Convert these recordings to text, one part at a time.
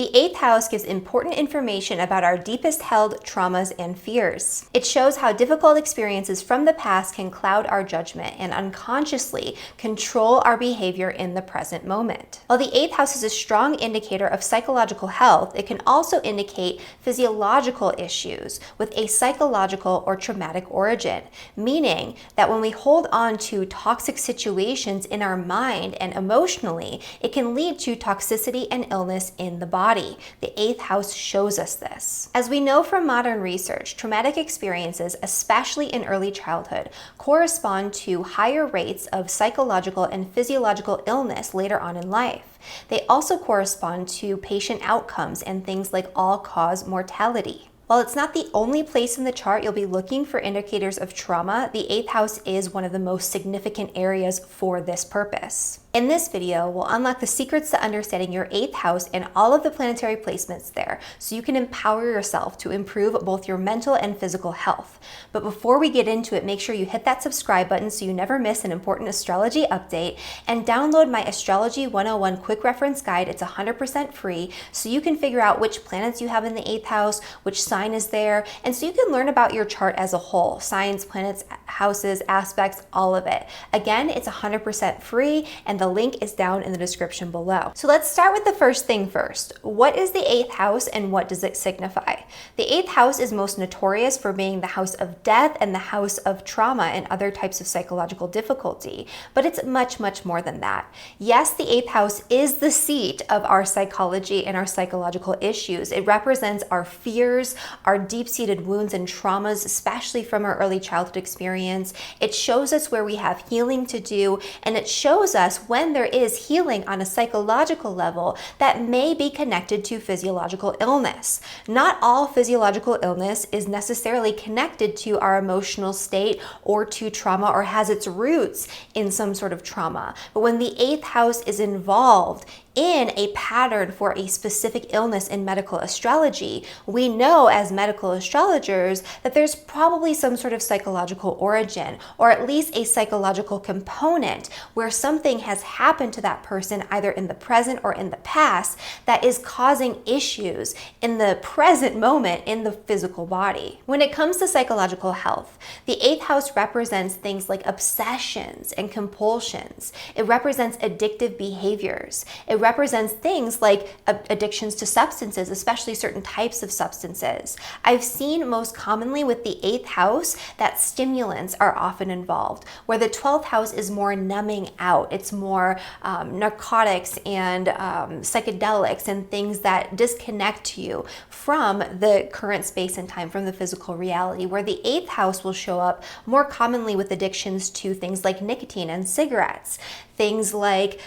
The 8th house gives important information about our deepest held traumas and fears. It shows how difficult experiences from the past can cloud our judgment and unconsciously control our behavior in the present moment. While the 8th house is a strong indicator of psychological health, it can also indicate physiological issues with a psychological or traumatic origin, meaning that when we hold on to toxic situations in our mind and emotionally, it can lead to toxicity and illness in the body. The 8th house shows us this. As we know from modern research, traumatic experiences, especially in early childhood, correspond to higher rates of psychological and physiological illness later on in life. They also correspond to patient outcomes and things like all-cause mortality. While it's not the only place in the chart you'll be looking for indicators of trauma, the 8th house is one of the most significant areas for this purpose. In this video, we'll unlock the secrets to understanding your 8th house and all of the planetary placements there, so you can empower yourself to improve both your mental and physical health. But before we get into it, make sure you hit that subscribe button so you never miss an important astrology update, and download my Astrology 101 Quick Reference Guide. It's 100% free, so you can figure out which planets you have in the 8th house, which sign is there, and so you can learn about your chart as a whole, signs, planets, houses, aspects, all of it. Again, it's 100% free, and the link is down in the description below. So let's start with the first thing first. What is the 8th house and what does it signify? The 8th house is most notorious for being the house of death and the house of trauma and other types of psychological difficulty, but it's much, much more than that. Yes, the 8th house is the seat of our psychology and our psychological issues. It represents our fears, our deep-seated wounds and traumas, especially from our early childhood experience. It shows us where we have healing to do, and it shows us when there is healing on a psychological level that may be connected to physiological illness. Not all physiological illness is necessarily connected to our emotional state or to trauma or has its roots in some sort of trauma. But when the 8th house is involved in a pattern for a specific illness in medical astrology, we know as medical astrologers that there's probably some sort of psychological origin, or at least a psychological component where something has happened to that person either in the present or in the past that is causing issues in the present moment in the physical body. When it comes to psychological health, the 8th house represents things like obsessions and compulsions. It represents addictive behaviors. It represents things like addictions to substances, especially certain types of substances. I've seen most commonly with the 8th house that stimulants are often involved, where the 12th house is more numbing out. It's more narcotics and psychedelics and things that disconnect you from the current space and time, from the physical reality, where the 8th house will show up more commonly with addictions to things like nicotine and cigarettes, things like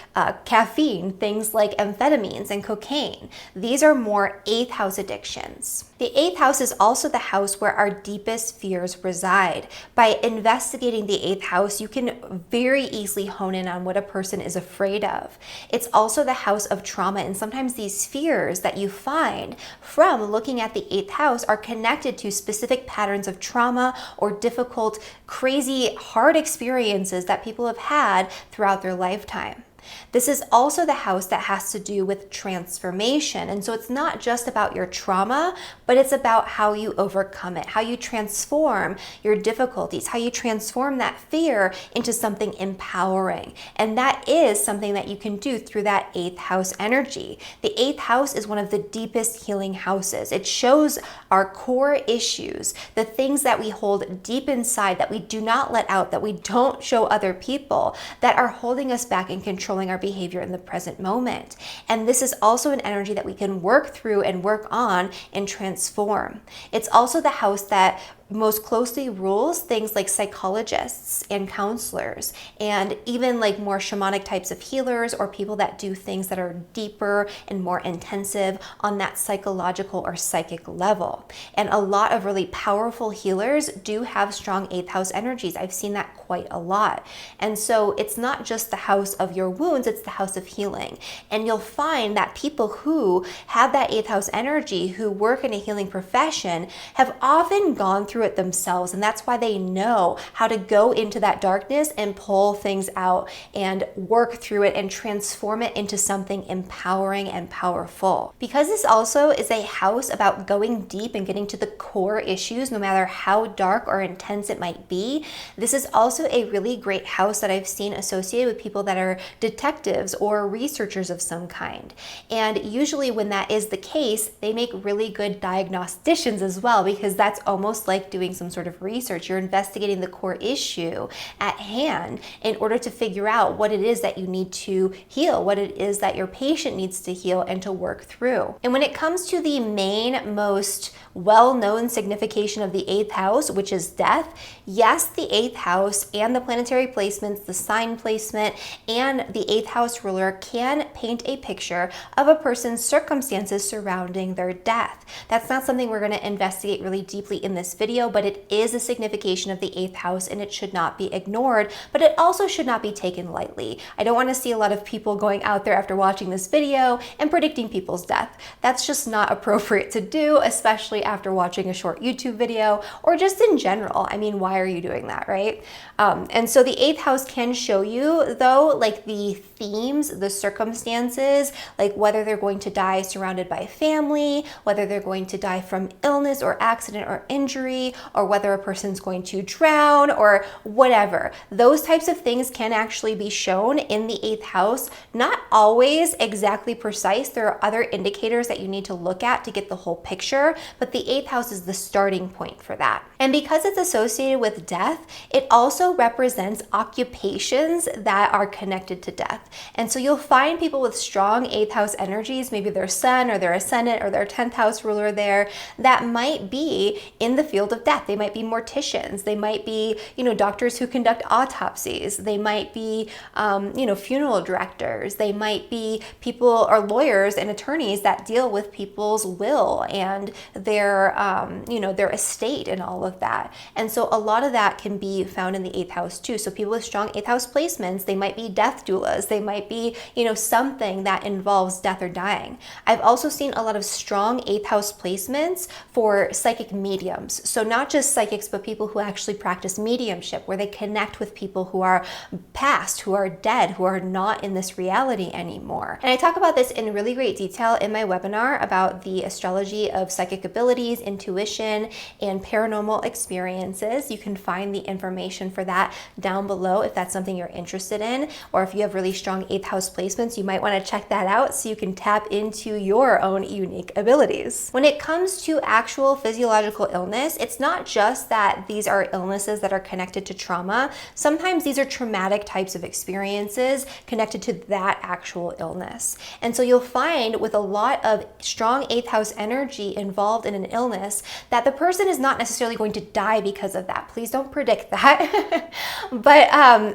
caffeine, things like amphetamines and cocaine. These are more 8th house addictions. The 8th house is also the house where our deepest fears reside. By investigating the 8th house, you can very easily hone in on what a person is afraid of. It's also the house of trauma, and sometimes these fears that you find from looking at the 8th house are connected to specific patterns of trauma or difficult, crazy, hard experiences that people have had throughout their lifetime. This is also the house that has to do with transformation. And so it's not just about your trauma, but it's about how you overcome it, how you transform your difficulties, how you transform that fear into something empowering. And that is something that you can do through that 8th house energy. The 8th house is one of the deepest healing houses. It shows our core issues, the things that we hold deep inside that we do not let out, that we don't show other people, that are holding us back and controlling our behavior in the present moment. And this is also an energy that we can work through and work on and transform. It's also the house that most closely rules things like psychologists and counselors, and even like more shamanic types of healers or people that do things that are deeper and more intensive on that psychological or psychic level. And a lot of really powerful healers do have strong 8th house energies. I've seen that quite a lot. And so it's not just the house of your wounds, it's the house of healing. And you'll find that people who have that 8th house energy, who work in a healing profession, have often gone through through it themselves. And that's why they know how to go into that darkness and pull things out and work through it and transform it into something empowering and powerful. Because this also is a house about going deep and getting to the core issues, no matter how dark or intense it might be, this is also a really great house that I've seen associated with people that are detectives or researchers of some kind. And usually when that is the case, they make really good diagnosticians as well, because that's almost like doing some sort of research. You're investigating the core issue at hand in order to figure out what it is that you need to heal, what it is that your patient needs to heal and to work through. And when it comes to the main, most well-known signification of the 8th house, which is death, yes, the 8th house and the planetary placements, the sign placement, and the 8th house ruler can paint a picture of a person's circumstances surrounding their death. That's not something we're going to investigate really deeply in this video, but it is a signification of the 8th house and it should not be ignored, but it also should not be taken lightly. I don't want to see a lot of people going out there after watching this video and predicting people's death. That's just not appropriate to do, especially after watching a short YouTube video or just in general. I mean, why are you doing that, right? And so the 8th house can show you, though, like the themes, the circumstances, like whether they're going to die surrounded by family, whether they're going to die from illness or accident or injury, or whether a person's going to drown or whatever. Those types of things can actually be shown in the 8th house. Not always exactly precise. There are other indicators that you need to look at to get the whole picture, but the 8th house is the starting point for that. And because it's associated with death, it also represents occupations that are connected to death. And so you'll find people with strong 8th house energies, maybe their sun or their ascendant or their 10th house ruler there, that might be in the field of death. They might be morticians. They might be, doctors who conduct autopsies. They might be, funeral directors. They might be people or lawyers and attorneys that deal with people's will and their estate and all of that. And so a lot of that can be found in the 8th house too. So people with strong 8th house placements, they might be death doulas. They might be, something that involves death or dying. I've also seen a lot of strong 8th house placements for psychic mediums. So not just psychics, but people who actually practice mediumship, where they connect with people who are past, who are dead, who are not in this reality anymore. And I talk about this in really great detail in my webinar about the astrology of psychic abilities, intuition, and paranormal experiences. You can find the information for that down below if that's something you're interested in, or if you have really strong 8th house placements, you might want to check that out so you can tap into your own unique abilities. When it comes to actual physiological illness, it's not just that these are illnesses that are connected to trauma. Sometimes these are traumatic types of experiences connected to that actual illness. And so you'll find with a lot of strong 8th house energy involved in an illness that the person is not necessarily going to die because of that. Please don't predict that. But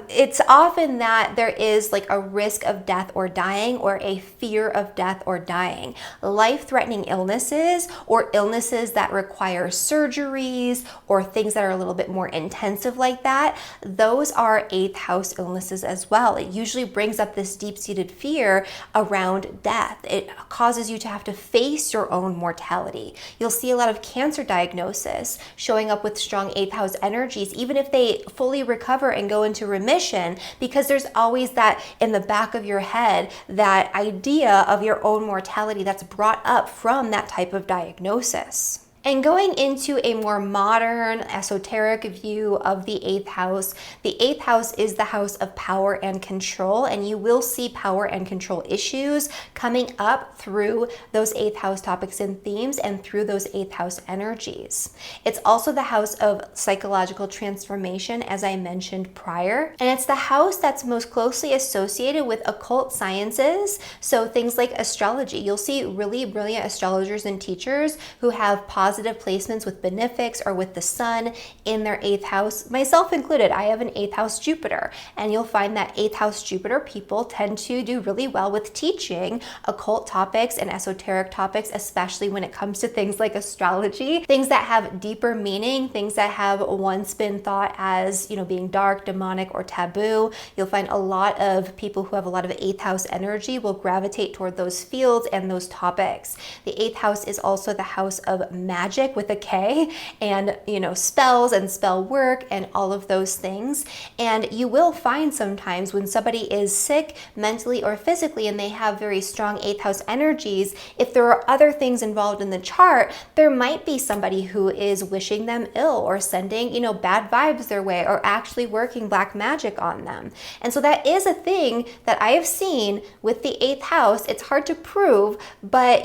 it's often that there is like a risk of death or dying, or a fear of death or dying. Life-threatening illnesses, or illnesses that require surgeries, or things that are a little bit more intensive like that, those are 8th house illnesses as well. It usually brings up this deep-seated fear around death. It causes you to have to face your own mortality. You'll see a lot of cancer diagnosis showing up with strong 8th house energies, even if they fully recover and go into remission, because there's always that in the back of your head, that idea of your own mortality that's brought up from that type of diagnosis. And going into a more modern, esoteric view of the 8th house, the 8th house is the house of power and control, and you will see power and control issues coming up through those 8th house topics and themes and through those 8th house energies. It's also the house of psychological transformation, as I mentioned prior, and it's the house that's most closely associated with occult sciences, so things like astrology. You'll see really brilliant astrologers and teachers who have positive placements with benefics or with the sun in their 8th house, myself included. I have an 8th house Jupiter, and you'll find that 8th house Jupiter people tend to do really well with teaching occult topics and esoteric topics, especially when it comes to things like astrology, things that have deeper meaning, things that have once been thought as, being dark, demonic, or taboo. You'll find a lot of people who have a lot of 8th house energy will gravitate toward those fields and those topics. The 8th house is also the house of magic magic with a K, and spells and spell work and all of those things. And you will find sometimes when somebody is sick mentally or physically and they have very strong 8th house energies, if there are other things involved in the chart, there might be somebody who is wishing them ill or sending, bad vibes their way or actually working black magic on them. And so that is a thing that I have seen with the 8th house. It's hard to prove, but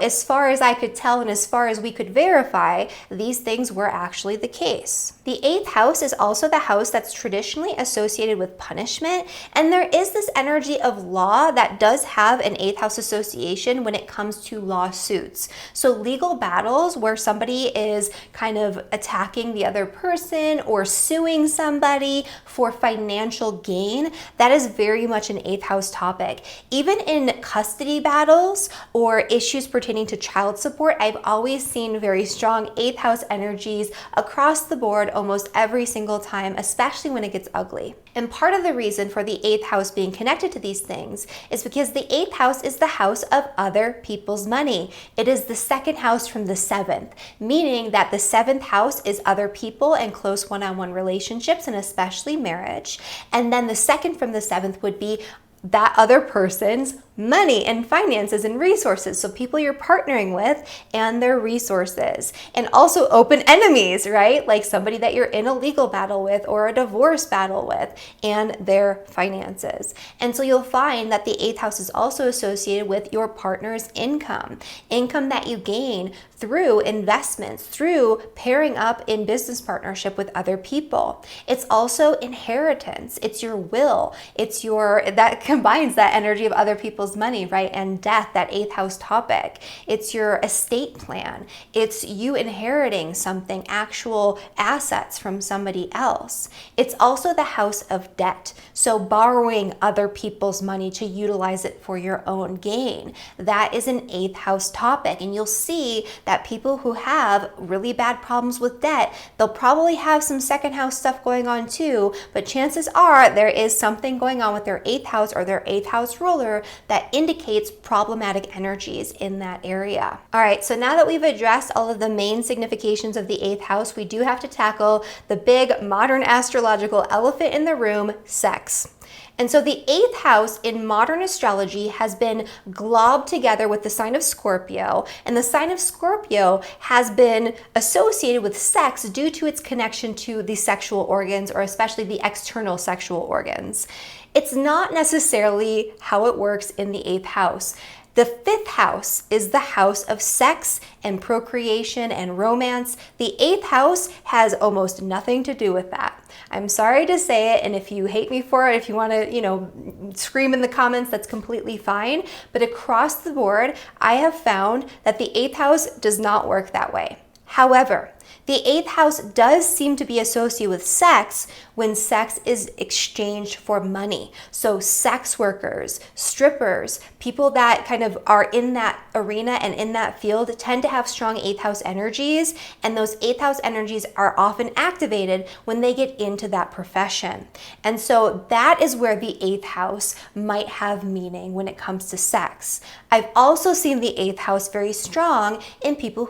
as far as I could tell and as far as we could verify, these things were actually the case. The 8th house is also the house that's traditionally associated with punishment, and there is this energy of law that does have an 8th house association when it comes to lawsuits. So legal battles where somebody is kind of attacking the other person or suing somebody for financial gain, that is very much an 8th house topic. Even in custody battles or issues pertaining to child support, I've always seen very strong 8th house energies across the board almost every single time, especially when it gets ugly. And part of the reason for the 8th house being connected to these things is because the 8th house is the house of other people's money. It is the second house from the 7th, meaning that the 7th house is other people and close one-on-one relationships, and especially marriage. And then the second from the 7th would be that other person's money and finances and resources. So people you're partnering with and their resources. And also open enemies, right? Like somebody that you're in a legal battle with or a divorce battle with and their finances. And so you'll find that the 8th house is also associated with your partner's income that you gain through investments, through pairing up in business partnership with other people. It's also inheritance. It's your will. That combines that energy of other people's money, right? And death, that 8th house topic. It's your estate plan. It's you inheriting something, actual assets from somebody else. It's also the house of debt. So borrowing other people's money to utilize it for your own gain. That is an 8th house topic. And you'll see that people who have really bad problems with debt, they'll probably have some second house stuff going on too, but chances are there is something going on with their 8th house or their 8th house ruler that indicates problematic energies in that area. All right, so now that we've addressed all of the main significations of the 8th house, we do have to tackle the big modern astrological elephant in the room, sex. And so the 8th house in modern astrology has been globbed together with the sign of Scorpio, and the sign of Scorpio has been associated with sex due to its connection to the sexual organs, or especially the external sexual organs. It's not necessarily how it works in the 8th house. The 5th house is the house of sex and procreation and romance. The 8th house has almost nothing to do with that. I'm sorry to say it, and if you hate me for it, if you want to, scream in the comments, that's completely fine. But across the board, I have found that the 8th house does not work that way. However, the 8th house does seem to be associated with sex when sex is exchanged for money. So sex workers, strippers, people that kind of are in that arena and in that field tend to have strong 8th house energies, and those 8th house energies are often activated when they get into that profession. And so that is where the 8th house might have meaning when it comes to sex. I've also seen the 8th house very strong in people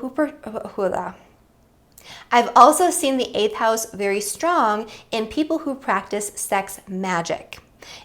I've also seen the 8th house very strong in people who practice sex magic.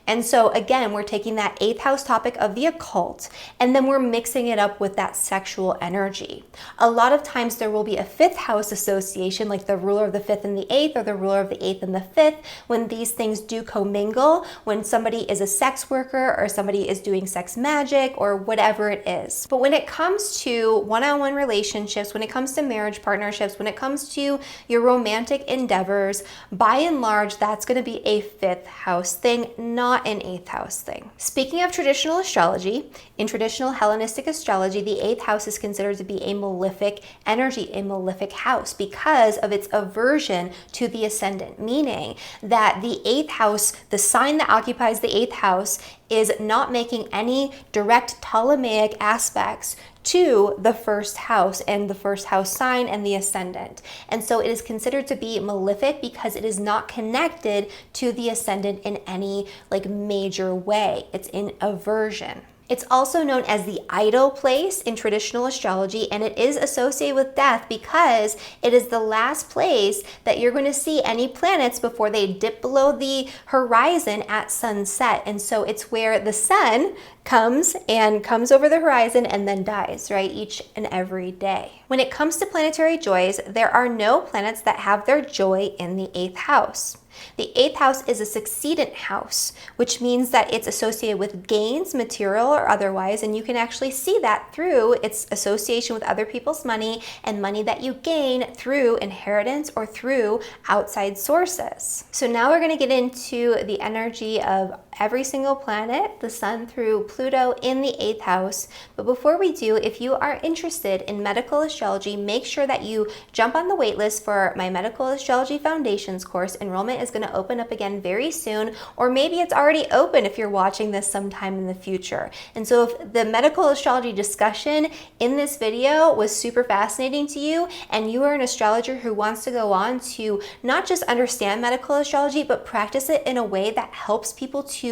And so again, we're taking that 8th house topic of the occult, and then we're mixing it up with that sexual energy. A lot of times there will be a 5th house association, like the ruler of the 5th and the 8th, or the ruler of the 8th and the 5th, when these things do commingle, when somebody is a sex worker or somebody is doing sex magic or whatever it is. But when it comes to one-on-one relationships, when it comes to marriage partnerships, when it comes to your romantic endeavors, by and large, that's going to be a 5th house thing, not an 8th house thing. Speaking of traditional astrology, in traditional Hellenistic astrology, the 8th house is considered to be a malefic energy, a malefic house, because of its aversion to the ascendant, meaning that the 8th house, the sign that occupies the 8th house, is not making any direct Ptolemaic aspects to the first house and the first house sign and the ascendant. And so it is considered to be malefic because it is not connected to the ascendant in any major way. It's in aversion. It's also known as the idle place in traditional astrology, and it is associated with death because it is the last place that you're going to see any planets before they dip below the horizon at sunset. And so it's where the sun comes over the horizon and then dies, right? Each and every day. When it comes to planetary joys, there are no planets that have their joy in the 8th house. The 8th house is a succedent house, which means that it's associated with gains, material or otherwise, and you can actually see that through its association with other people's money and money that you gain through inheritance or through outside sources. So now we're going to get into the energy of every single planet, the sun through Pluto in the 8th house. But before we do, if you are interested in medical astrology, make sure that you jump on the waitlist for my Medical Astrology Foundations course. Enrollment is going to open up again very soon, or maybe it's already open if you're watching this sometime in the future. And so if the medical astrology discussion in this video was super fascinating to you, and you are an astrologer who wants to go on to not just understand medical astrology, but practice it in a way that helps people to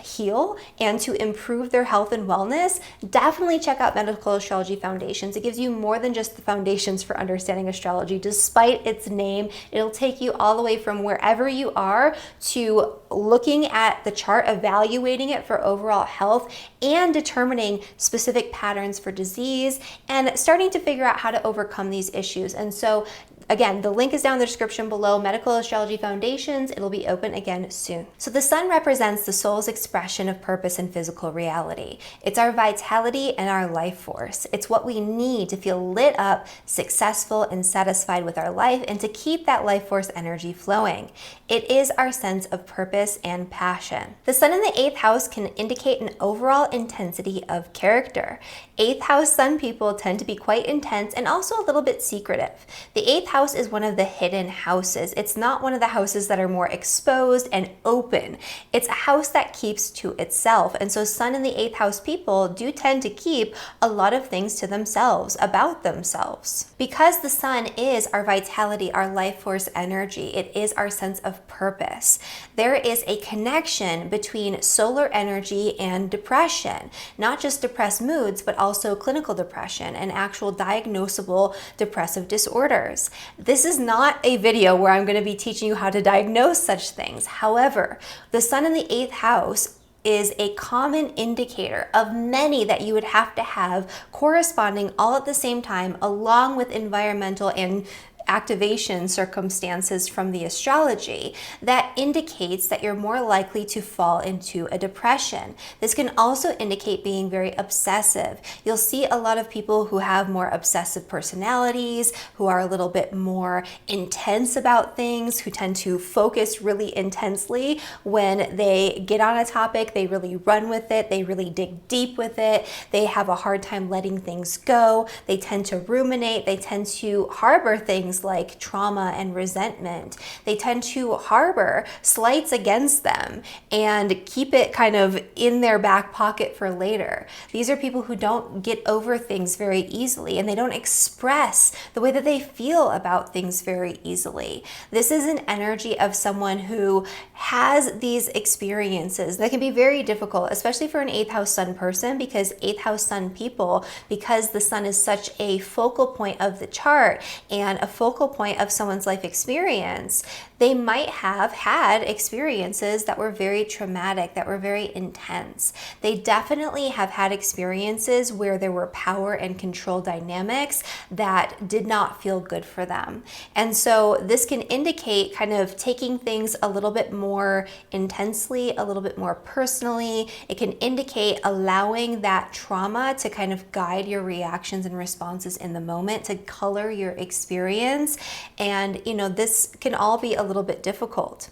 heal and to improve their health and wellness, definitely check out Medical Astrology Foundations. It gives you more than just the foundations for understanding astrology. Despite its name, it'll take you all the way from wherever you are to looking at the chart, evaluating it for overall health, and determining specific patterns for disease, and starting to figure out how to overcome these issues. And so again, the link is down in the description below, Medical Astrology Foundations. It'll be open again soon. So the sun represents the soul's expression of purpose and physical reality. It's our vitality and our life force. It's what we need to feel lit up, successful, and satisfied with our life, and to keep that life force energy flowing. It is our sense of purpose and passion. The sun in the 8th house can indicate an overall intensity of character. 8th house sun people tend to be quite intense and also a little bit secretive. The 8th house is one of the hidden houses. It's not one of the houses that are more exposed and open. It's a house that keeps to itself. And so sun in the 8th house people do tend to keep a lot of things to themselves, about themselves. Because the sun is our vitality, our life force energy, it is our sense of purpose. There is a connection between solar energy and depression, not just depressed moods, but also clinical depression and actual diagnosable depressive disorders. This is not a video where I'm going to be teaching you how to diagnose such things. However, the sun in the 8th house is a common indicator of many that you would have to have corresponding all at the same time, along with environmental and activation circumstances from the astrology that indicates that you're more likely to fall into a depression. This can also indicate being very obsessive. You'll see a lot of people who have more obsessive personalities, who are a little bit more intense about things, who tend to focus really intensely when they get on a topic. They really run with it. They really dig deep with it. They have a hard time letting things go. They tend to ruminate. They tend to harbor things like trauma and resentment. They tend to harbor slights against them and keep it kind of in their back pocket for later. These are people who don't get over things very easily, and they don't express the way that they feel about things very easily. This is an energy of someone who has these experiences that can be very difficult, especially for an 8th house sun person, because 8th house sun people, because the sun is such a focal point of the chart and a focal point of someone's life experience, they might have had experiences that were very traumatic, that were very intense. They definitely have had experiences where there were power and control dynamics that did not feel good for them. And so this can indicate kind of taking things a little bit more intensely, a little bit more personally. It can indicate allowing that trauma to kind of guide your reactions and responses in the moment, to color your experience. And this can all be a little bit difficult.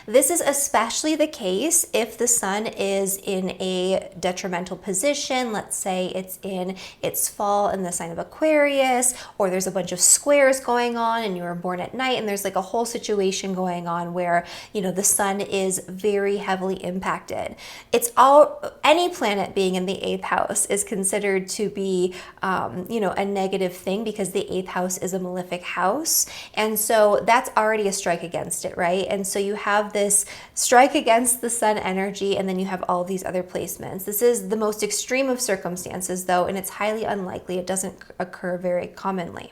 This is especially the case if the sun is in a detrimental position. Let's say it's in its fall in the sign of Aquarius, or there's a bunch of squares going on and you were born at night and there's like a whole situation going on where, the sun is very heavily impacted. Any planet being in the 8th house is considered to be, a negative thing, because the 8th house is a malefic house. And so that's already a strike against it, right? And so you have this strike against the sun energy, and then you have all these other placements. This is the most extreme of circumstances though, and it's highly unlikely. It doesn't occur very commonly.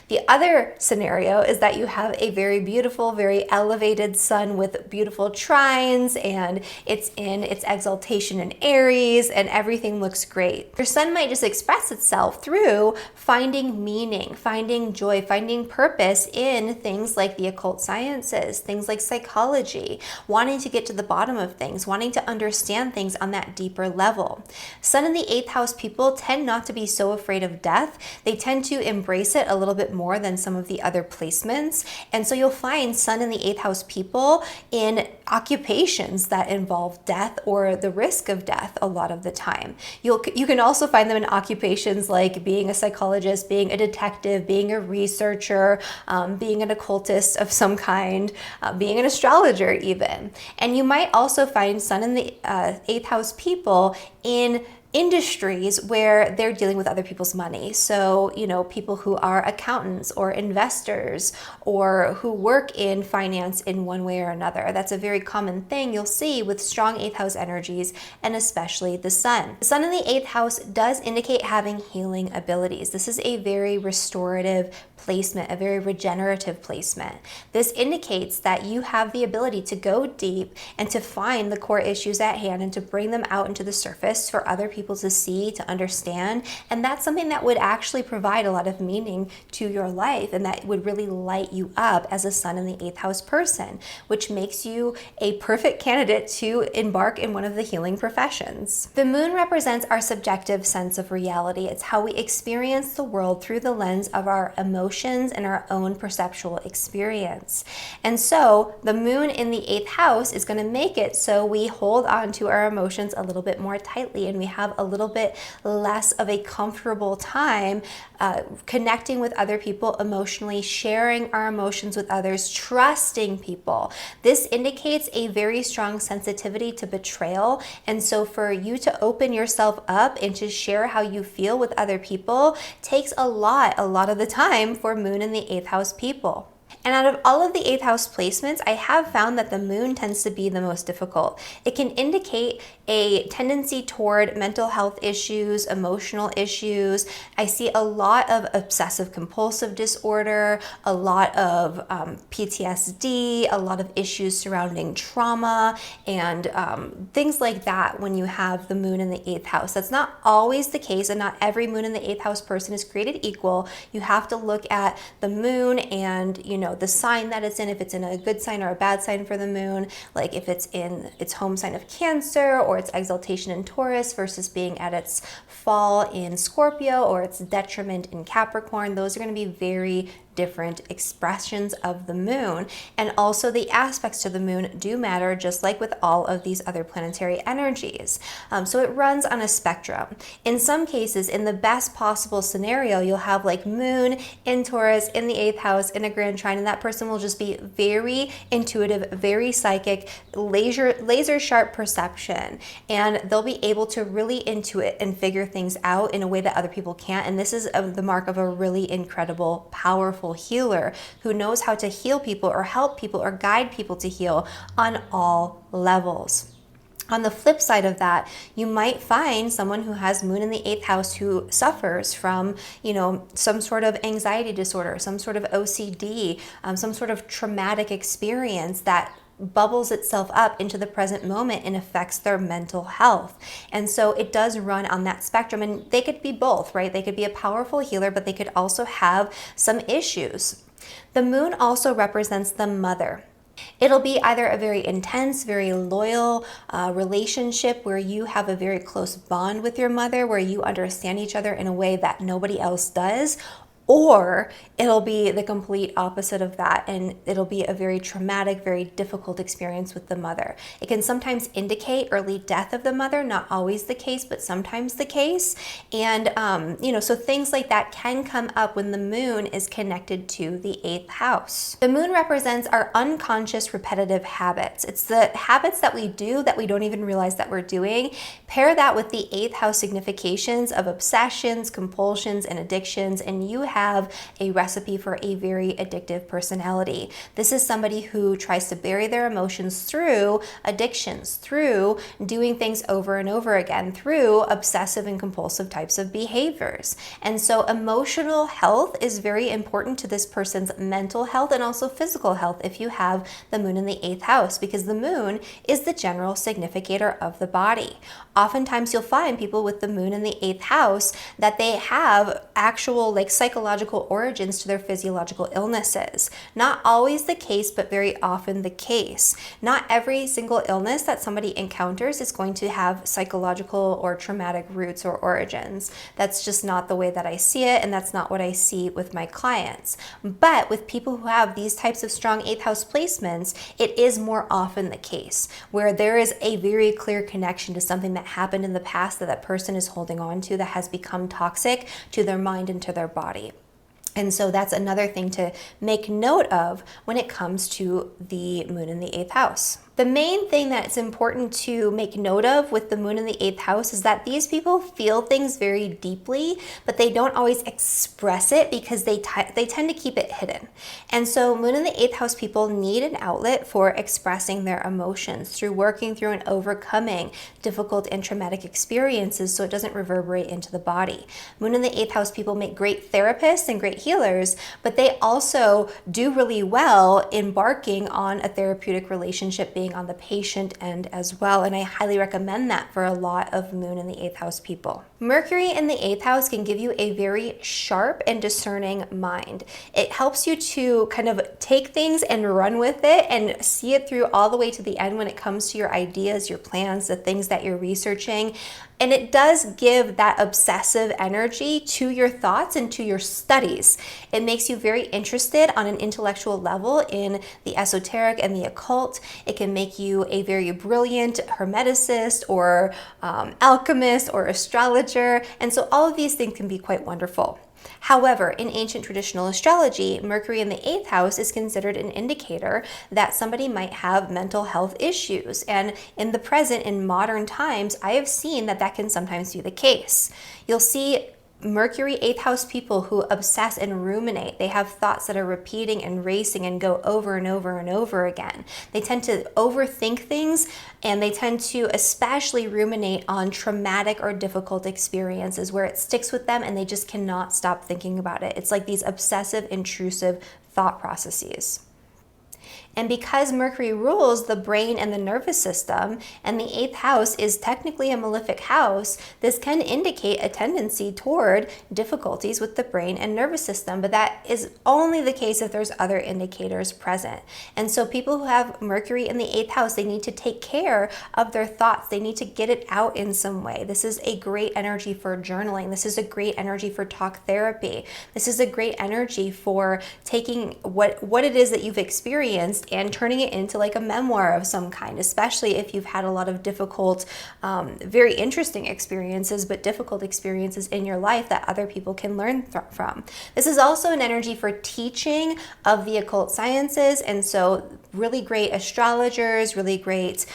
The other scenario is that you have a very beautiful, very elevated sun with beautiful trines, and it's in its exaltation in Aries, and everything looks great. Your sun might just express itself through finding meaning, finding joy, finding purpose in things like the occult sciences, things like psychology, wanting to get to the bottom of things, wanting to understand things on that deeper level. Sun in the 8th house people tend not to be so afraid of death. They tend to embrace it a little bit more than some of the other placements. And so you'll find sun in the 8th house people in occupations that involve death or the risk of death a lot of the time. You can also find them in occupations like being a psychologist, being a detective, being a researcher, being an occultist of some kind, being an astrologer even. And you might also find sun in the 8th house people in industries where they're dealing with other people's money. So, people who are accountants or investors or who work in finance in one way or another. That's a very common thing you'll see with strong 8th house energies, and especially the sun. The sun in the 8th house does indicate having healing abilities. This is a very restorative placement, a very regenerative placement. This indicates that you have the ability to go deep and to find the core issues at hand and to bring them out into the surface for other people to see, to understand. And that's something that would actually provide a lot of meaning to your life, and that would really light you up as a sun in the 8th house person, which makes you a perfect candidate to embark in one of the healing professions. The moon represents our subjective sense of reality. It's how we experience the world through the lens of our emotions and our own perceptual experience. And so the moon in the 8th house is going to make it so we hold on to our emotions a little bit more tightly, and we have a little bit less of a comfortable time connecting with other people emotionally, sharing our emotions with others, trusting people. This indicates a very strong sensitivity to betrayal. And so for you to open yourself up and to share how you feel with other people takes a lot of the time for moon in the 8th house people. And out of all of the 8th house placements, I have found that the moon tends to be the most difficult. It can indicate a tendency toward mental health issues, emotional issues. I see a lot of obsessive compulsive disorder, a lot of PTSD, a lot of issues surrounding trauma, and things like that when you have the moon in the 8th house. That's not always the case, and not every moon in the 8th house person is created equal. You have to look at the moon and, the sign that it's in, if it's in a good sign or a bad sign for the moon, like if it's in its home sign of Cancer or its exaltation in Taurus versus being at its fall in Scorpio or its detriment in Capricorn. Those are going to be very different expressions of the moon. And also the aspects to the moon do matter, just like with all of these other planetary energies. So it runs on a spectrum. In some cases, in the best possible scenario, you'll have like moon in Taurus in the 8th house in a grand trine, and that person will just be very intuitive, very psychic, laser sharp perception, and they'll be able to really intuit and figure things out in a way that other people can't. And this is the mark of a really incredible, powerful healer who knows how to heal people or help people or guide people to heal on all levels. On the flip side of that, you might find someone who has moon in the 8th house who suffers from, some sort of anxiety disorder, some sort of OCD, some sort of traumatic experience that bubbles itself up into the present moment and affects their mental health. And so it does run on that spectrum, and they could be both, right? They could be a powerful healer, but they could also have some issues. The moon also represents the mother. It'll be either a very intense, very loyal relationship where you have a very close bond with your mother, where you understand each other in a way that nobody else does, or it'll be the complete opposite of that, and it'll be a very traumatic, very difficult experience with the mother. It can sometimes indicate early death of the mother, not always the case, but sometimes the case. And, so things like that can come up when the moon is connected to the 8th house. The moon represents our unconscious repetitive habits. It's the habits that we do that we don't even realize that we're doing. Pair that with the 8th house significations of obsessions, compulsions, and addictions, and you have have a recipe for a very addictive personality. This is somebody who tries to bury their emotions through addictions, through doing things over and over again, through obsessive and compulsive types of behaviors. And so emotional health is very important to this person's mental health and also physical health if you have the moon in the 8th house, because the moon is the general significator of the body. Oftentimes you'll find people with the moon in the 8th house that they have actual like psychological origins to their physiological illnesses. Not always the case, but very often the case. Not every single illness that somebody encounters is going to have psychological or traumatic roots or origins. That's just not the way that I see it, and that's not what I see with my clients. But with people who have these types of strong 8th house placements, it is more often the case where there is a very clear connection to something that happened in the past that that person is holding on to that has become toxic to their mind and to their body. And so that's another thing to make note of when it comes to the moon in the 8th house. The main thing that's important to make note of with the moon in the 8th house is that these people feel things very deeply, but they don't always express it because they tend to keep it hidden. And so moon in the 8th house people need an outlet for expressing their emotions through working through and overcoming difficult and traumatic experiences so it doesn't reverberate into the body. Moon in the 8th house people make great therapists and great healers, but they also do really well embarking on a therapeutic relationship, being on the patient end as well, and I highly recommend that for a lot of moon in the 8th house people. Mercury in the 8th house can give you a very sharp and discerning mind. It helps you to kind of take things and run with it and see it through all the way to the end when it comes to your ideas, your plans, the things that you're researching. And it does give that obsessive energy to your thoughts and to your studies. It makes you very interested on an intellectual level in the esoteric and the occult. It can make you a very brilliant hermeticist or alchemist or astrologer. And so all of these things can be quite wonderful. However, in ancient traditional astrology, Mercury in the 8th house is considered an indicator that somebody might have mental health issues. And in the present, in modern times, I have seen that that can sometimes be the case. You'll see Mercury 8th house people who obsess and ruminate. They have thoughts that are repeating and racing and go over and over and over again. They tend to overthink things, and they tend to especially ruminate on traumatic or difficult experiences where it sticks with them and they just cannot stop thinking about it. It's like these obsessive, intrusive thought processes. And because Mercury rules the brain and the nervous system, and the 8th house is technically a malefic house, this can indicate a tendency toward difficulties with the brain and nervous system, but that is only the case if there's other indicators present. And so people who have Mercury in the 8th house, they need to take care of their thoughts. They need to get it out in some way. This is a great energy for journaling. This is a great energy for talk therapy. This is a great energy for taking what it is that you've experienced and turning it into like a memoir of some kind, especially if you've had a lot of difficult, very interesting experiences, but difficult experiences in your life that other people can learn from. This is also an energy for teaching of the occult sciences, and so really great astrologers, really great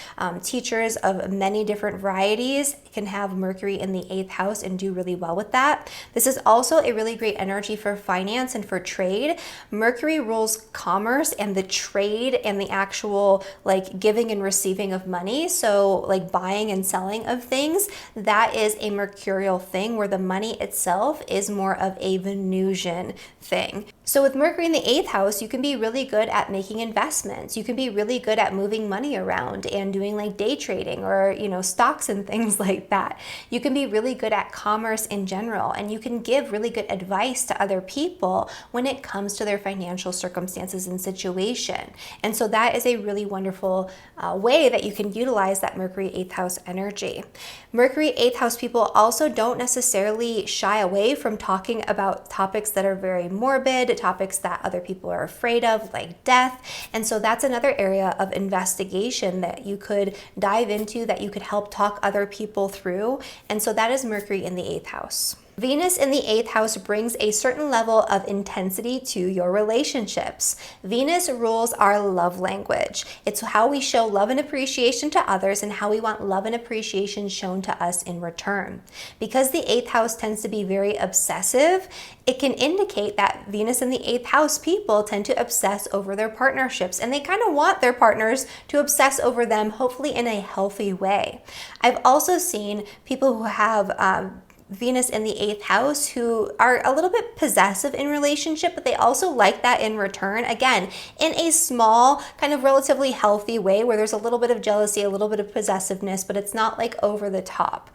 teachers of many different varieties can have Mercury in the 8th house and do really well with that. This is also a really great energy for finance and for trade. Mercury rules commerce and the trade and the actual like giving and receiving of money. So like buying and selling of things, that is a mercurial thing where the money itself is more of a Venusian thing. So with Mercury in the 8th house, you can be really good at making investments. You can be really good at moving money around and doing like day trading or, you know, stocks and things like that. You can be really good at commerce in general, and you can give really good advice to other people when it comes to their financial circumstances and situation. And so that is a really wonderful way that you can utilize that Mercury 8th house energy. Mercury 8th house people also don't necessarily shy away from talking about topics that are very morbid, topics that other people are afraid of, like death. And so that's another area of investigation that you could dive into, that you could help talk other people through. And so that is Mercury in the 8th house. Venus in the 8th house brings a certain level of intensity to your relationships. Venus rules our love language. It's how we show love and appreciation to others and how we want love and appreciation shown to us in return. Because the 8th house tends to be very obsessive, it can indicate that Venus in the 8th house people tend to obsess over their partnerships, and they kind of want their partners to obsess over them, hopefully in a healthy way. I've also seen people who have Venus in the 8th house who are a little bit possessive in relationship, but they also like that in return, again, in a small, kind of relatively healthy way where there's a little bit of jealousy, a little bit of possessiveness, but it's not like over the top.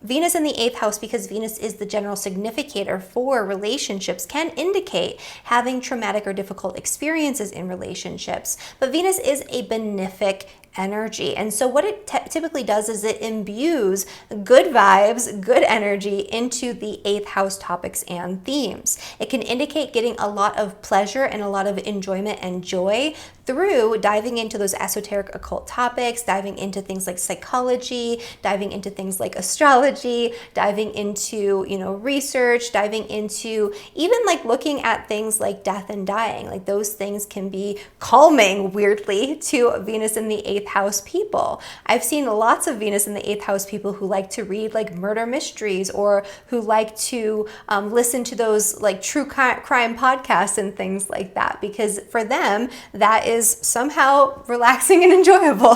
Venus in the 8th house, because Venus is the general significator for relationships, can indicate having traumatic or difficult experiences in relationships, but Venus is a benefic energy. And so what it typically does is it imbues good vibes, good energy into the 8th house topics and themes. It can indicate getting a lot of pleasure and a lot of enjoyment and joy through diving into those esoteric occult topics, diving into things like psychology, diving into things like astrology, diving into, research, diving into even like looking at things like death and dying. Like those things can be calming, weirdly, to Venus in the 8th house people. I've seen lots of Venus in the 8th house people who like to read like murder mysteries or who like to listen to those like true crime podcasts and things like that, because for them, that is somehow relaxing and enjoyable.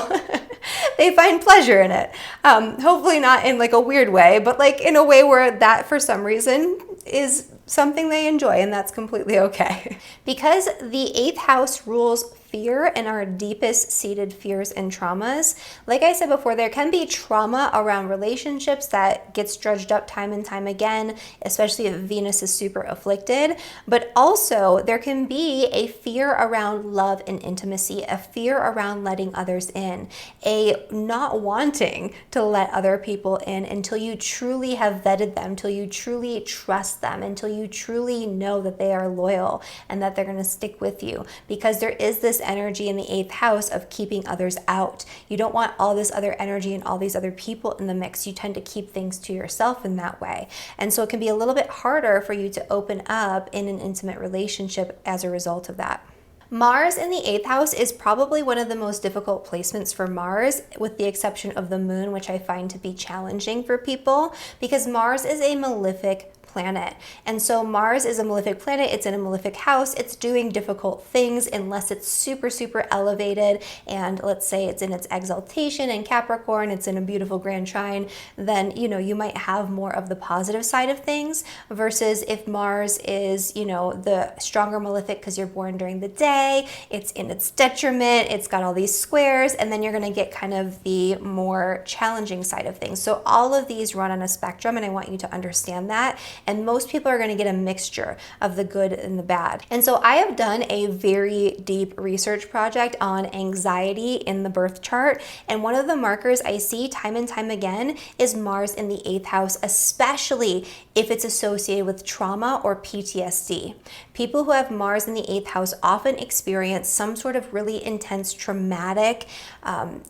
They find pleasure in it. Hopefully not in like a weird way, but like in a way where that for some reason is something they enjoy, and that's completely okay. Because the 8th house rules fear and our deepest seated fears and traumas. Like I said before, there can be trauma around relationships that gets dredged up time and time again, especially if Venus is super afflicted. But also there can be a fear around love and intimacy, a fear around letting others in, a not wanting to let other people in until you truly have vetted them, until you truly trust them, until you truly know that they are loyal and that they're going to stick with you. Because there is this energy in the 8th house of keeping others out. You don't want all this other energy and all these other people in the mix. You tend to keep things to yourself in that way. And so it can be a little bit harder for you to open up in an intimate relationship as a result of that. Mars in the 8th house is probably one of the most difficult placements for Mars, with the exception of the moon, which I find to be challenging for people because Mars is a malefic planet. And so Mars is a malefic planet, it's in a malefic house, it's doing difficult things unless it's super, super elevated, and let's say it's in its exaltation in Capricorn, it's in a beautiful grand trine, then you might have more of the positive side of things, versus if Mars is the stronger malefic because you're born during the day, it's in its detriment, it's got all these squares, and then you're going to get kind of the more challenging side of things. So all of these run on a spectrum, and I want you to understand that. And most people are going to get a mixture of the good and the bad. And so I have done a very deep research project on anxiety in the birth chart. And one of the markers I see time and time again is Mars in the 8th house, especially if it's associated with trauma or PTSD. People who have Mars in the 8th house often experience some sort of really intense traumatic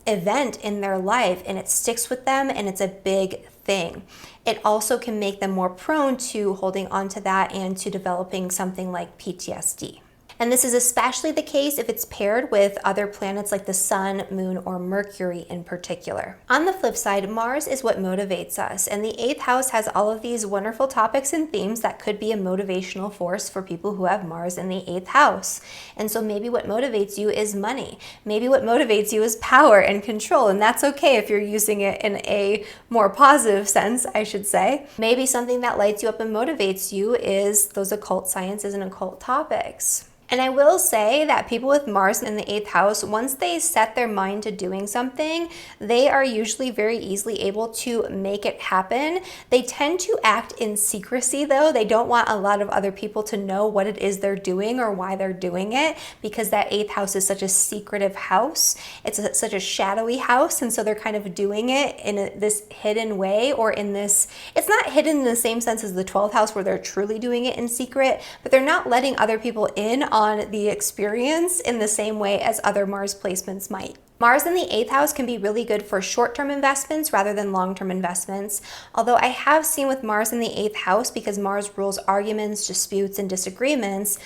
event in their life, and it sticks with them, and it's a big thing. It also can make them more prone to holding on to that and to developing something like PTSD. And this is especially the case if it's paired with other planets like the Sun, Moon, or Mercury in particular. On the flip side, Mars is what motivates us, and the 8th house has all of these wonderful topics and themes that could be a motivational force for people who have Mars in the 8th house. And so maybe what motivates you is money. Maybe what motivates you is power and control, and that's okay if you're using it in a more positive sense, I should say. Maybe something that lights you up and motivates you is those occult sciences and occult topics. And I will say that people with Mars in the 8th house, once they set their mind to doing something, they are usually very easily able to make it happen. They tend to act in secrecy though. They don't want a lot of other people to know what it is they're doing or why they're doing it, because that 8th house is such a secretive house. It's such a shadowy house, and so they're kind of doing it in this hidden way, or in this, it's not hidden in the same sense as the 12th house where they're truly doing it in secret, but they're not letting other people in on the experience in the same way as other Mars placements might. Mars in the 8th house can be really good for short-term investments rather than long-term investments. Although I have seen with Mars in the 8th house, because Mars rules arguments, disputes, and disagreements,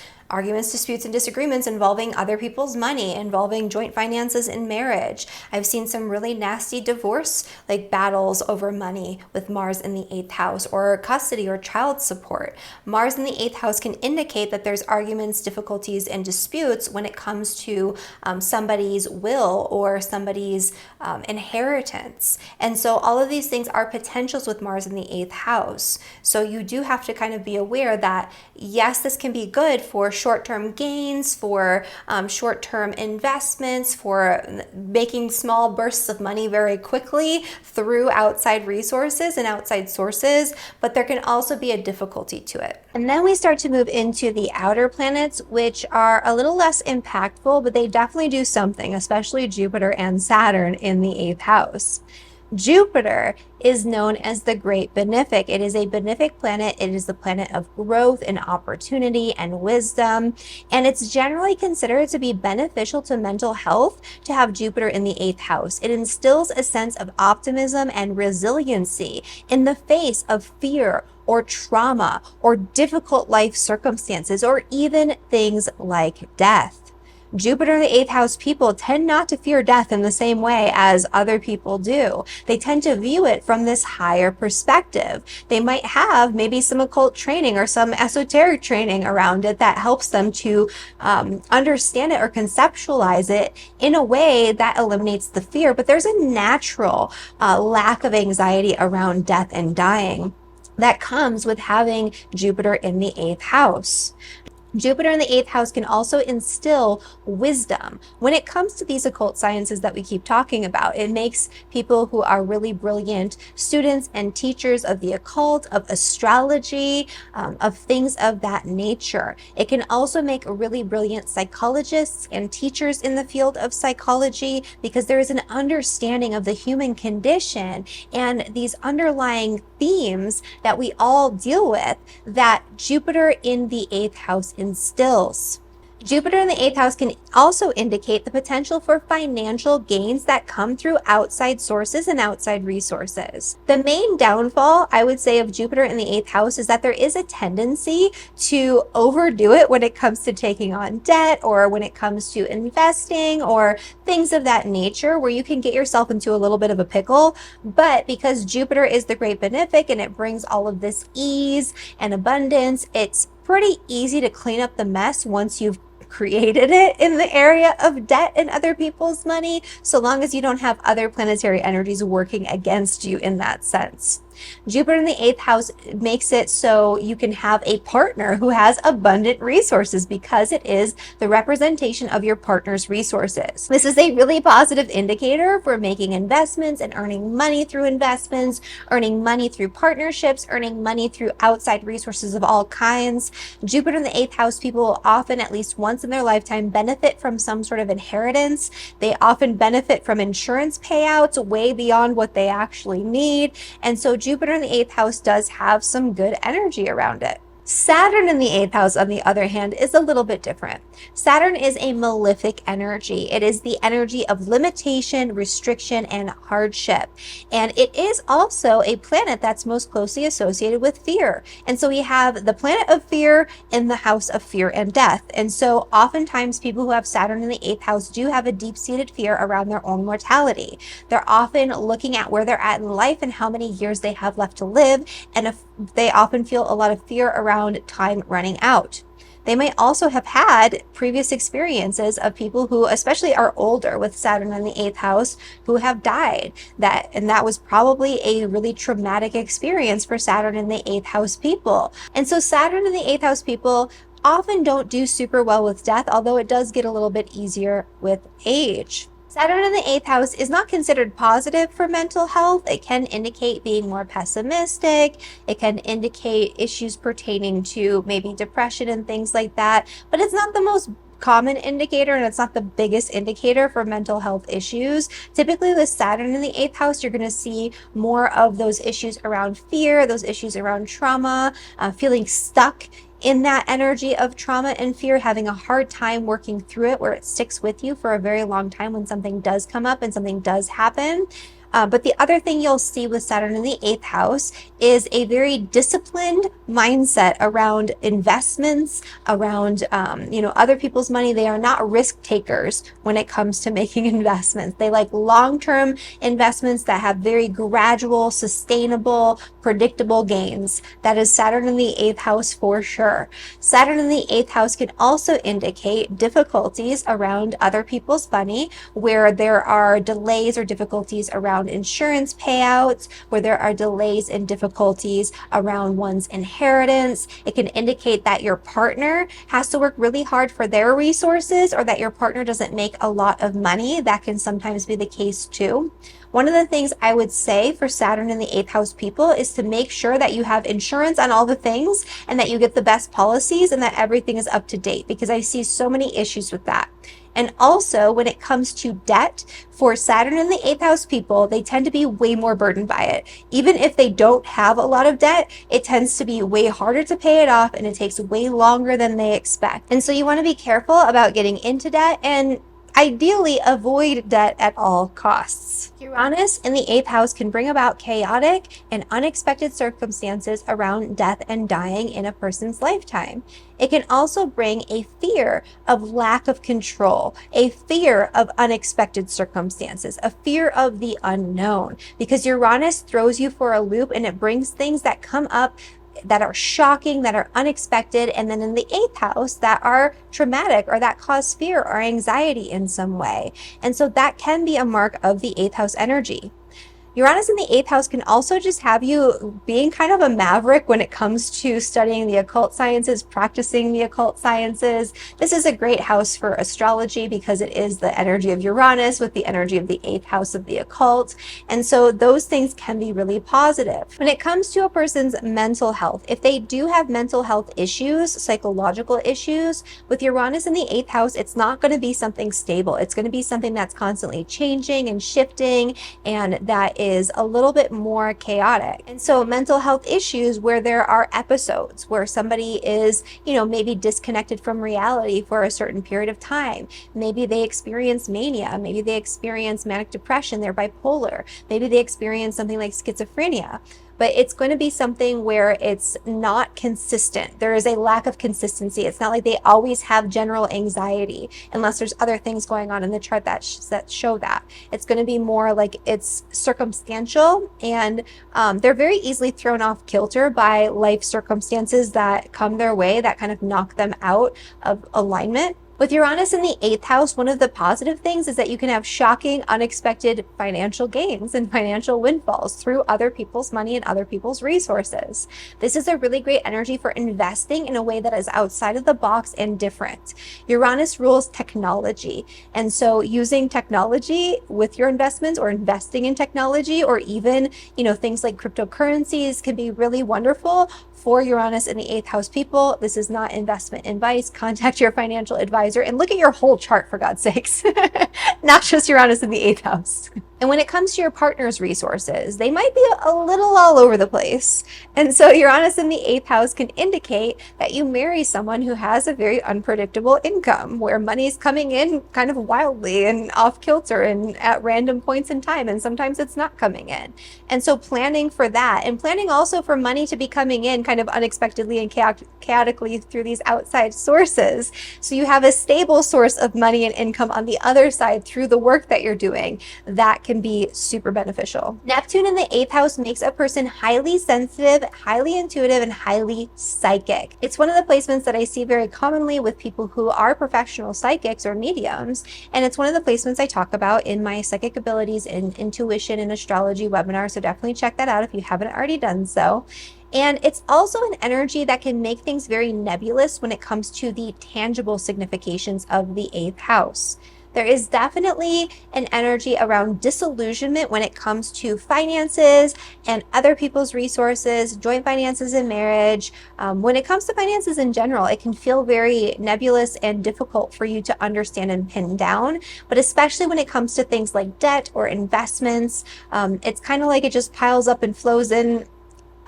involving other people's money, involving joint finances in marriage. I've seen some really nasty divorce battles over money with Mars in the 8th house, or custody or child support. Mars in the 8th house can indicate that there's arguments, difficulties, and disputes when it comes to somebody's will or somebody's inheritance. And so all of these things are potentials with Mars in the 8th house. So you do have to kind of be aware that yes, this can be good for short-term gains, for short-term investments, for making small bursts of money very quickly through outside resources and outside sources, but there can also be a difficulty to it. And then we start to move into the outer planets, which are a little less impactful, but they definitely do something, especially Jupiter and Saturn in the 8th house. Jupiter is known as the Great Benefic. It is a benefic planet. It is the planet of growth and opportunity and wisdom. And it's generally considered to be beneficial to mental health to have Jupiter in the 8th house. It instills a sense of optimism and resiliency in the face of fear or trauma or difficult life circumstances, or even things like death. Jupiter in the 8th house people tend not to fear death in the same way as other people do. They tend to view it from this higher perspective. They might have maybe some occult training or some esoteric training around it that helps them to understand it or conceptualize it in a way that eliminates the fear. But there's a natural lack of anxiety around death and dying that comes with having Jupiter in the 8th house. Jupiter in the 8th house can also instill wisdom. When it comes to these occult sciences that we keep talking about, it makes people who are really brilliant students and teachers of the occult, of astrology, of things of that nature. It can also make really brilliant psychologists and teachers in the field of psychology, because there is an understanding of the human condition and these underlying themes that we all deal with that Jupiter in the 8th house instills. Jupiter in the 8th house can also indicate the potential for financial gains that come through outside sources and outside resources. The main downfall, I would say, of Jupiter in the 8th house is that there is a tendency to overdo it when it comes to taking on debt, or when it comes to investing, or things of that nature, where you can get yourself into a little bit of a pickle. But because Jupiter is the Great Benefic and it brings all of this ease and abundance, it's pretty easy to clean up the mess once you've created it in the area of debt and other people's money, so long as you don't have other planetary energies working against you in that sense. Jupiter in the 8th house makes it so you can have a partner who has abundant resources, because it is the representation of your partner's resources. This is a really positive indicator for making investments and earning money through investments, earning money through partnerships, earning money through outside resources of all kinds. Jupiter in the 8th house people will often, at least once in their lifetime, benefit from some sort of inheritance. They often benefit from insurance payouts way beyond what they actually need. And so Jupiter in the 8th house does have some good energy around it. Saturn in the 8th house, on the other hand, is a little bit different. Saturn is a malefic energy. It is the energy of limitation, restriction, and hardship. And it is also a planet that's most closely associated with fear. And so we have the planet of fear in the house of fear and death. And so oftentimes people who have Saturn in the 8th house do have a deep-seated fear around their own mortality. They're often looking at where they're at in life and how many years they have left to live. And if they often feel a lot of fear around time running out. They might also have had previous experiences of people who especially are older with Saturn in the 8th house who have died. That was probably a really traumatic experience for Saturn in the 8th house people. And so Saturn in the 8th house people often don't do super well with death, although it does get a little bit easier with age. Saturn in the 8th house is not considered positive for mental health. It can indicate being more pessimistic. It can indicate issues pertaining to maybe depression and things like that. But it's not the most common indicator, and it's not the biggest indicator for mental health issues. Typically with Saturn in the 8th house, you're going to see more of those issues around fear, those issues around trauma, feeling stuck in that energy of trauma and fear, having a hard time working through it, where it sticks with you for a very long time when something does come up and something does happen. But the other thing you'll see with Saturn in the eighth house is a very disciplined mindset around investments, around other people's money. They are not risk takers when it comes to making investments. They like long-term investments that have very gradual, sustainable, predictable gains. That is Saturn in the eighth house for sure. Saturn in the eighth house can also indicate difficulties around other people's money, where there are delays or difficulties around insurance payouts, where there are delays and difficulties around one's inheritance. It can indicate that your partner has to work really hard for their resources, or that your partner doesn't make a lot of money. That can sometimes be the case too. One of the things I would say for Saturn in the eighth house people is to make sure that you have insurance on all the things, and that you get the best policies, and that everything is up to date, because I see so many issues with that. And also, when it comes to debt, for Saturn in the eighth house people, they tend to be way more burdened by it. Even if they don't have a lot of debt, it tends to be way harder to pay it off, and it takes way longer than they expect. And so you want to be careful about getting into debt, and ideally avoid debt at all costs. Uranus in the eighth house can bring about chaotic and unexpected circumstances around death and dying in a person's lifetime. It can also bring a fear of lack of control, a fear of unexpected circumstances, a fear of the unknown, because Uranus throws you for a loop, and it brings things that come up that are shocking, that are unexpected, and then in the eighth house that are traumatic, or that cause fear or anxiety in some way. And so that can be a mark of the eighth house energy. Uranus in the eighth house can also just have you being kind of a maverick when it comes to studying the occult sciences, practicing the occult sciences. This is a great house for astrology because it is the energy of Uranus with the energy of the eighth house of the occult. And so those things can be really positive. When it comes to a person's mental health, if they do have mental health issues, psychological issues, with Uranus in the eighth house, it's not going to be something stable. It's going to be something that's constantly changing and shifting, and that is a little bit more chaotic. And so mental health issues where there are episodes where somebody is, maybe disconnected from reality for a certain period of time. Maybe they experience mania. Maybe they experience manic depression. They're bipolar. Maybe they experience something like schizophrenia. But it's going to be something where it's not consistent. There is a lack of consistency. It's not like they always have general anxiety, unless there's other things going on in the chart that show that. It's going to be more like it's circumstantial, and they're very easily thrown off kilter by life circumstances that come their way that kind of knock them out of alignment. With Uranus in the eighth house, one of the positive things is that you can have shocking, unexpected financial gains and financial windfalls through other people's money and other people's resources. This is a really great energy for investing in a way that is outside of the box and different. Uranus rules technology. And so using technology with your investments, or investing in technology, or even, things like cryptocurrencies, can be really wonderful for Uranus in the eighth house people. This is not investment advice. Contact your financial advisor and look at your whole chart, for God's sakes, not just Uranus in the eighth house. And when it comes to your partner's resources, they might be a little all over the place. And so Uranus in the eighth house can indicate that you marry someone who has a very unpredictable income, where money's coming in kind of wildly and off kilter and at random points in time, and sometimes it's not coming in. And so planning for that, and planning also for money to be coming in kind of unexpectedly and chaotically through these outside sources. So you have a stable source of money and income on the other side through the work that you're doing. That can be super beneficial. Neptune in the eighth house makes a person highly sensitive, highly intuitive, and highly psychic. It's one of the placements that I see very commonly with people who are professional psychics or mediums, and it's one of the placements I talk about in my Psychic Abilities and Intuition and Astrology webinar, so definitely check that out if you haven't already done so. And it's also an energy that can make things very nebulous when it comes to the tangible significations of the eighth house. There is definitely an energy around disillusionment when it comes to finances and other people's resources, joint finances in marriage. When it comes to finances in general, it can feel very nebulous and difficult for you to understand and pin down. But especially when it comes to things like debt or investments, it's kind of like it just piles up and flows in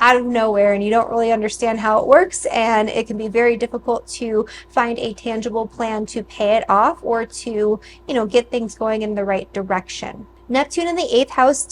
out of nowhere and you don't really understand how it works, and it can be very difficult to find a tangible plan to pay it off or to, get things going in the right direction. Neptune in the eighth house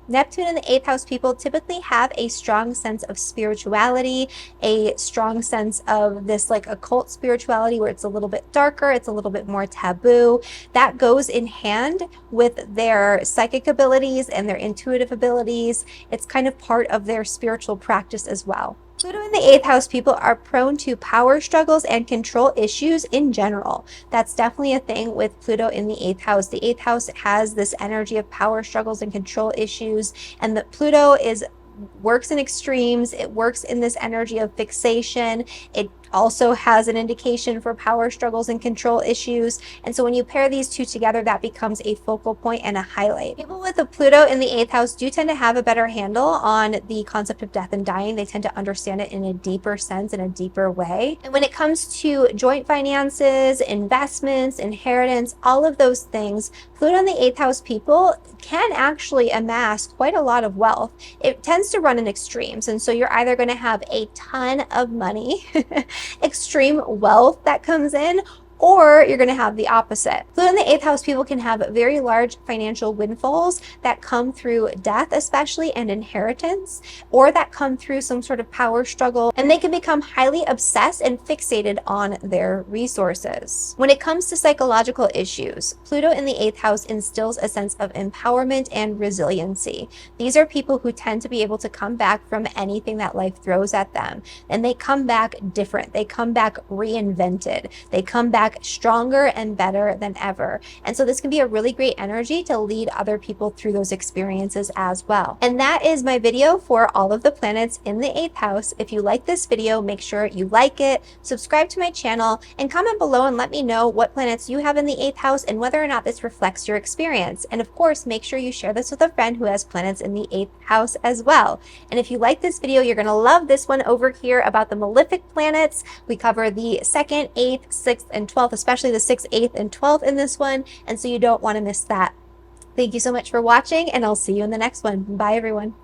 Neptune in the eighth house people typically have a strong sense of spirituality, a strong sense of this like occult spirituality where it's a little bit darker, it's a little bit more taboo. That goes in hand with their psychic abilities and their intuitive abilities. It's kind of part of their spiritual practice as well. Pluto in the eighth house people are prone to power struggles and control issues in general. That's definitely a thing with Pluto in the eighth house. The eighth house has this energy of power struggles and control issues, and that Pluto works in extremes. It works in this energy of fixation. It also has an indication for power struggles and control issues. And so when you pair these two together, that becomes a focal point and a highlight. People with a Pluto in the eighth house do tend to have a better handle on the concept of death and dying. They tend to understand it in a deeper sense, in a deeper way. And when it comes to joint finances, investments, inheritance, all of those things, Pluto in the eighth house people can actually amass quite a lot of wealth. It tends to run in extremes. And so you're either going to have a ton of money, extreme wealth that comes in, or you're going to have the opposite. Pluto in the eighth house people can have very large financial windfalls that come through death, especially, and inheritance, or that come through some sort of power struggle, and they can become highly obsessed and fixated on their resources. When it comes to psychological issues, Pluto in the eighth house instills a sense of empowerment and resiliency. These are people who tend to be able to come back from anything that life throws at them, and they come back different. They come back reinvented. They come back stronger and better than ever. And so this can be a really great energy to lead other people through those experiences as well. And that is my video for all of the planets in the eighth house. If you like this video, make sure you like it, subscribe to my channel, and comment below and let me know what planets you have in the eighth house and whether or not this reflects your experience. And of course, make sure you share this with a friend who has planets in the eighth house as well. And if you like this video, you're going to love this one over here about the malefic planets. We cover the 2nd, 8th, 6th, and 12th, especially the 6th, 8th, and 12th in this one, and so you don't want to miss that. Thank you so much for watching, and I'll see you in the next one. Bye, everyone.